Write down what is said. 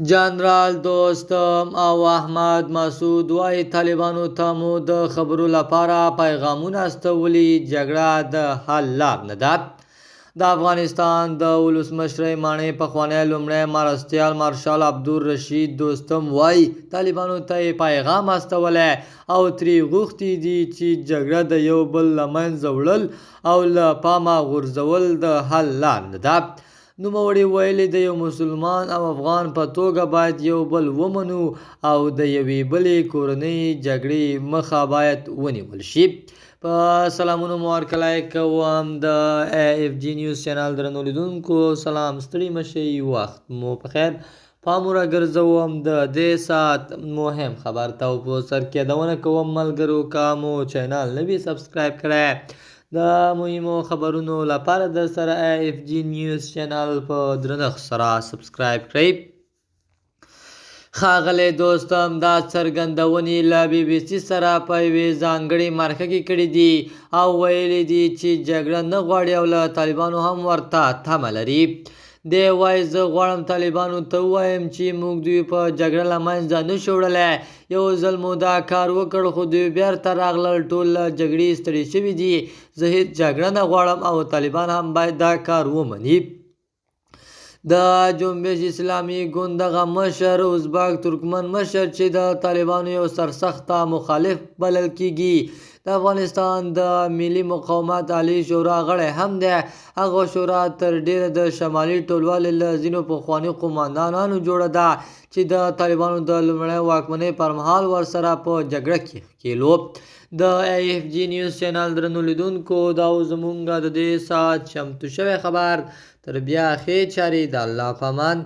جنرال دوستم او احمد مسعود وایي طالبانو ته مو د خبرو لپاره پیغامونه استولي، جګړه د حل لار نه ده. د افغانستان د ولسمشر ماڼۍ پخوانی لومړی مرستیال مارشال عبدالرشید دوستم وایي طالبانو ته پیغام استولی او ترې غوښتي دي چې جګړه د یو بل له منځه وړل او له پامه غورځول د حل لار نه ده. نوموړي ویلي د یو مسلمان او افغان په توګه باید یو بل ومنو او د یوې بلې کورنۍ جګړې مخه باید ونیول شي. په سلامونو مو ورکړی کوم د AFG نیوز چینل درنو لیدونکو، سلام، ستړي مشئ، وخت مو په خیر. پام راګرځوم د دې ساعت مهم خبر ته او په سر کې یادونه کوم ملګرو که مو چینل نه وي سبسکرایب کړی د مهمو خبرونو لپاره در سره AFG نیوز چینل په درنښت سره سبسکرایب کړئ. ښاغلی دوستم دا څرګندونې له BBC سره په یوې ځانګړې مرکه کې کړي دي او ویلي دي چې جګړه نه غواړي او له طالبانو هم ورته تمه لري. دی وایي زه غواړم طالبانو ته ووایم چې موږ دوی په جګړه له منځه نه شو وړلی. یو ځل مو دا کار وکړ خو دوی بیرته راغلل، ټول له جګړې ستړي شوي دي. زه هېڅ جګړه نه غواړم او طالبان هم باید دا کار ومني. د جنبش اسلامي ګوند دغه مشر ازبک ترکمن مشر چې د طالبانو یو سرسخته مخالف بلل کیږي، د افغانستان د ملي مقاومت عالی شورا غړی هم دی. هغه شورا تر ډیره د شمالي ټولوالې له ځینو پخواني قوماندانانو جوړه ده چې د طالبانو د لومړۍ واکمنۍ پر مهال ورسره په جګړه کې ښکېلو. د AFG نیوز چینل درنو لیدونکو، دا زموږ د دې ساعت چمتو شوی خبر. تر بیا ښې چارې، د الله په امان.